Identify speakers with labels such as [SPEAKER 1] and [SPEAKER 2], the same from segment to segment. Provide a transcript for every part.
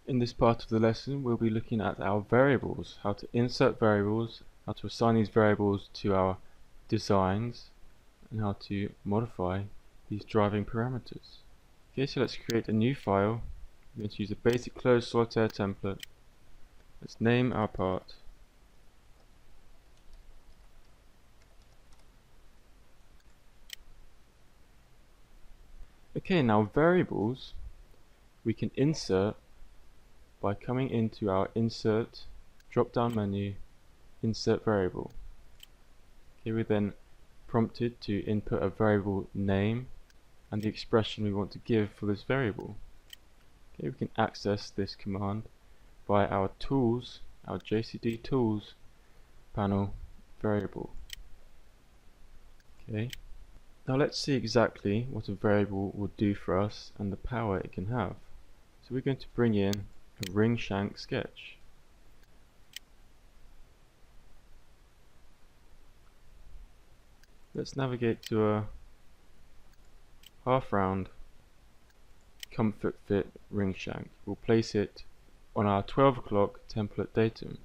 [SPEAKER 1] In this part of the lesson, we'll be looking at our variables, how to insert variables, how to assign these variables to our designs, and how to modify these driving parameters. Okay, so let's create a new file. We're going to use a basic closed solitaire template. Let's name our part. Okay, now variables we can insert by coming into our Insert drop-down menu, Insert Variable. Okay, we're then prompted to input a variable name and the expression we want to give for this variable. Okay, we can access this command by our Tools, our JCD Tools panel variable. Okay. Now let's see exactly what a variable will do for us and the power it can have. So we're going to bring in a ring shank sketch. Let's navigate to a half round comfort fit ring shank. We'll place it on our 12 o'clock template datum.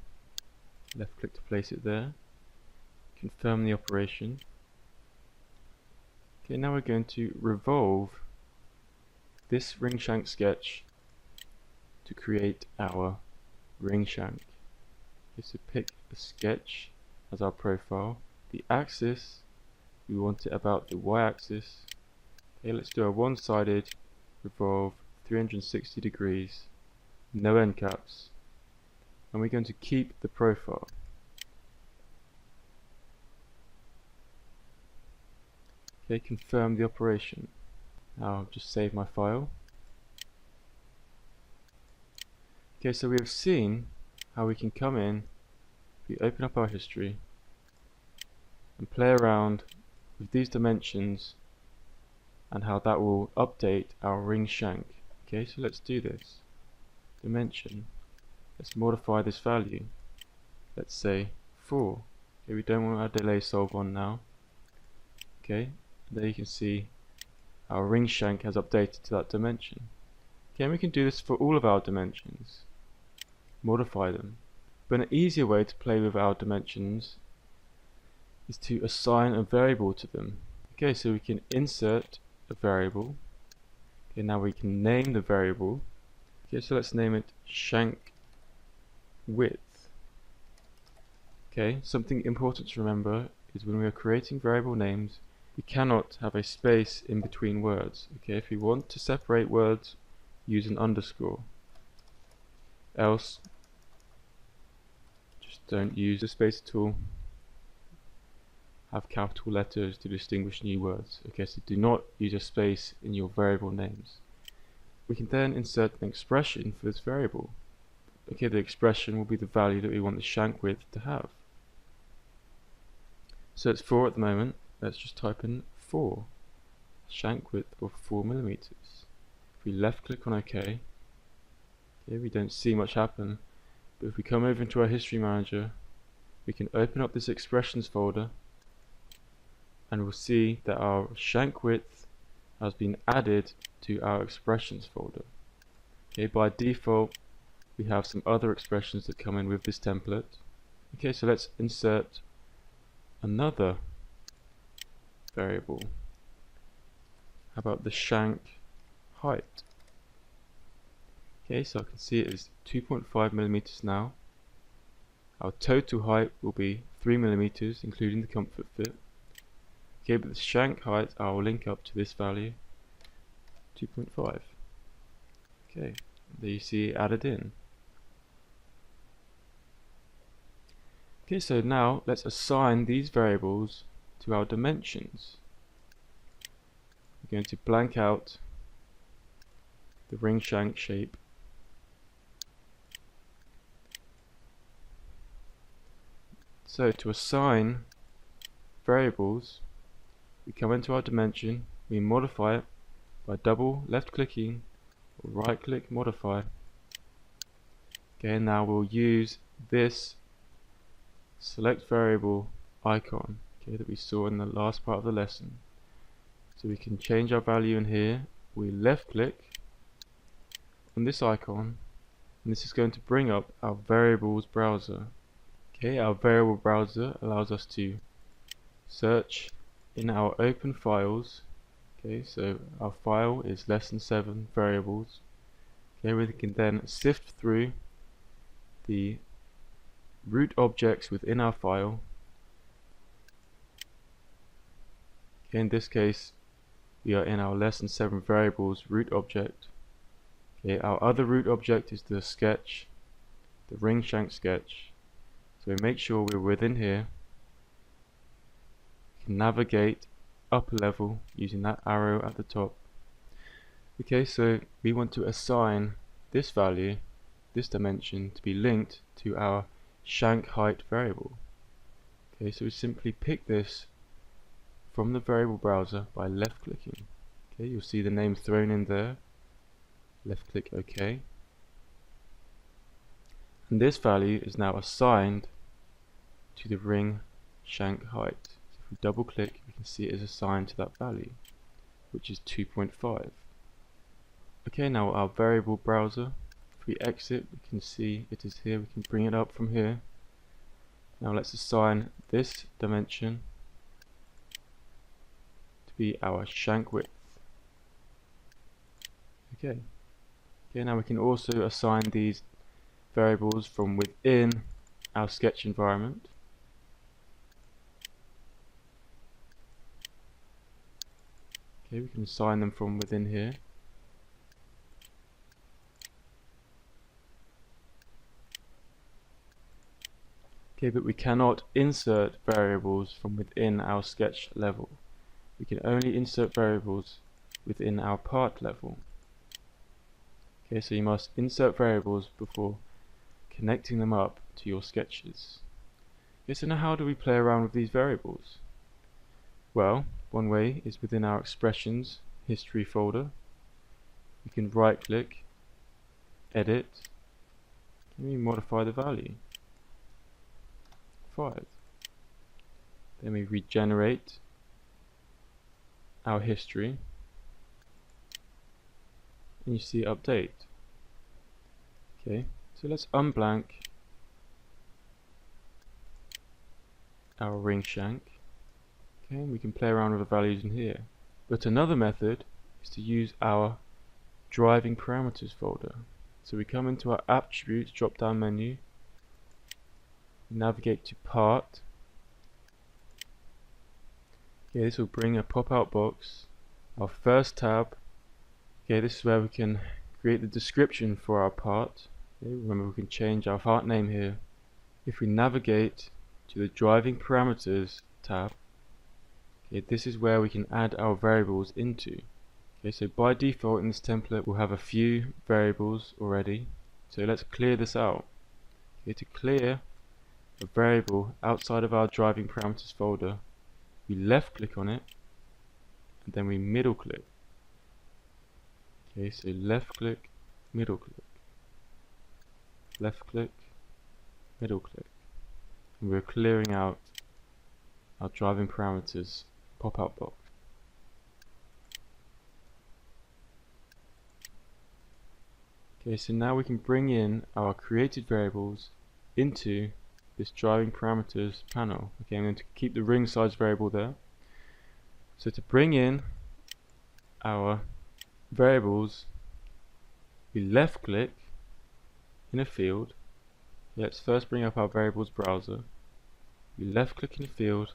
[SPEAKER 1] Left click to place it there. Confirm the operation. Okay, now we're going to revolve this ring shank sketch to create our ring shank. Okay, so pick the sketch as our profile. The axis, we want it about the y-axis. Okay, let's do a one-sided revolve 360 degrees, no end caps, and we're going to keep the profile. Okay, confirm the operation. Now I'll just save my file. Okay, so we have seen how we can come in, we open up our history, and play around with these dimensions and how that will update our ring shank. Okay, so let's do this. Dimension. Let's modify this value. Let's say 4. Okay, we don't want our delay solve on now. Okay, there you can see our ring shank has updated to that dimension. Okay, and we can do this for all of our dimensions. Modify them. But an easier way to play with our dimensions is to assign a variable to them. Okay, so we can insert a variable. Okay, now we can name the variable. Okay, so let's name it shank width. Okay, something important to remember is when we are creating variable names, we cannot have a space in between words. Okay, if we want to separate words, use an underscore. Else, just don't use the space at all. Have capital letters to distinguish new words. Okay, so do not use a space in your variable names. We can then insert an expression for this variable. Okay, the expression will be the value that we want the shank width to have. So it's 4 at the moment. Let's just type in 4. Shank width of 4 millimeters. If we left click on OK, okay, we don't see much happen, but if we come over into our history manager, we can open up this expressions folder and we'll see that our shank width has been added to our expressions folder. Okay, by default we have some other expressions that come in with this template. Okay, so let's insert another variable. How about the shank height? Okay, so I can see it is 2.5 millimeters now. Our total height will be 3 millimeters, including the comfort fit. Okay, but the shank height I will link up to this value, 2.5. Okay, there you see it added in. Okay, so now let's assign these variables to our dimensions. We're going to blank out the ring shank shape. So to assign variables, we come into our dimension, we modify it by double left clicking or right click modify. Okay, now we'll use this select variable icon, okay, that we saw in the last part of the lesson. So we can change our value in here. We left click on this icon and this is going to bring up our variables browser. Okay, our variable browser allows us to search in our open files. Okay, so our file is less than 7 variables. Okay, we can then sift through the root objects within our file. Okay, in this case we are in our less than 7 variables root object. Okay, our other root object is the sketch, the ring shank sketch. So we make sure we're within here. We can navigate upper level using that arrow at the top. Okay, so we want to assign this value, this dimension, to be linked to our shank height variable. Okay, so we simply pick this from the variable browser by left clicking. Okay, you'll see the name thrown in there. Left click OK. And this value is now assigned to the ring shank height. So if we double click, we can see it is assigned to that value, which is 2.5. Okay, now our variable browser, if we exit, we can see it is here. We can bring it up from here. Now let's assign this dimension to be our shank width. Okay. Okay, now we can also assign these variables from within our sketch environment. Okay, we can assign them from within here. Okay, but we cannot insert variables from within our sketch level. We can only insert variables within our part level. Okay, so you must insert variables before connecting them up to your sketches. Okay, so now how do we play around with these variables? Well, one way is within our expressions history folder. We can right click, edit, and we modify the value. 5. Then we regenerate our history, and you see update. Okay, so let's unblank our ring shank. Okay, and we can play around with the values in here. But another method is to use our driving parameters folder. So we come into our attributes drop down menu, navigate to part. Okay, this will bring a pop-out box. Our first tab. Okay, this is where we can create the description for our part. Okay, remember we can change our part name here. If we navigate to the driving parameters tab, okay, this is where we can add our variables into. Okay, so by default in this template we'll have a few variables already. So let's clear this out. Okay, to clear a variable outside of our driving parameters folder, we left click on it and then we middle click. Okay, so left click, middle click, left click, middle click, and we're clearing out our driving parameters pop-out box. Okay, so now we can bring in our created variables into this driving parameters panel. Okay, I'm going to keep the ring size variable there. So to bring in our variables, we left click in a field. Let's first bring up our variables browser. We left click in a field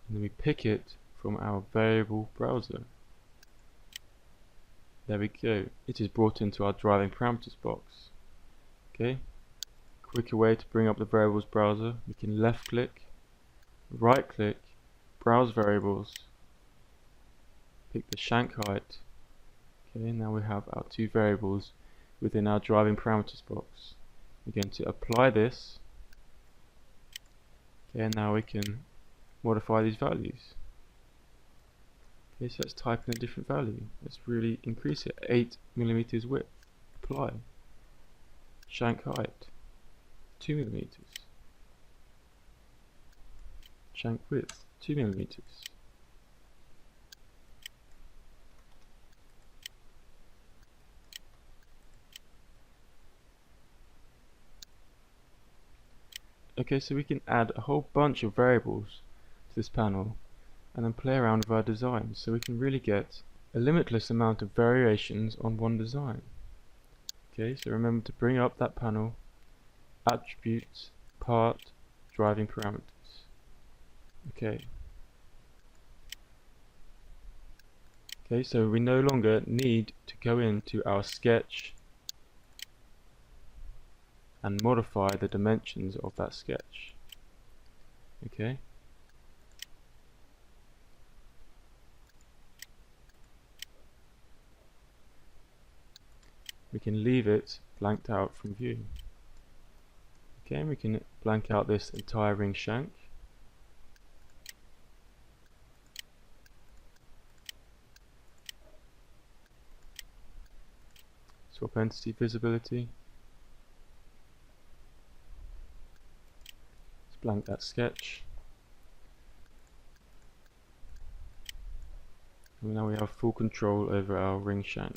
[SPEAKER 1] and then we pick it from our variable browser. There we go. It is brought into our driving parameters box. Okay. Quicker way to bring up the variables browser, we can left click, right click, browse variables, pick the shank height. Okay, now we have our two variables within our driving parameters box. We're going to apply this. Okay, and now we can modify these values. Okay, so let's type in a different value. Let's really increase it. 8mm width. Apply. Shank height. 2mm. Shank width. 2mm. Okay, so we can add a whole bunch of variables to this panel and then play around with our designs, so we can really get a limitless amount of variations on one design. Okay, so remember to bring up that panel, attributes, part, driving parameters. Okay. Okay, so we no longer need to go into our sketch and modify the dimensions of that sketch. Okay. We can leave it blanked out from view. Okay, and we can blank out this entire ring shank. Swap entity visibility. Let's blank that sketch. And now we have full control over our ring shank.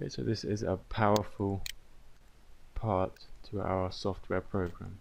[SPEAKER 1] Okay, so this is a powerful part to our software program.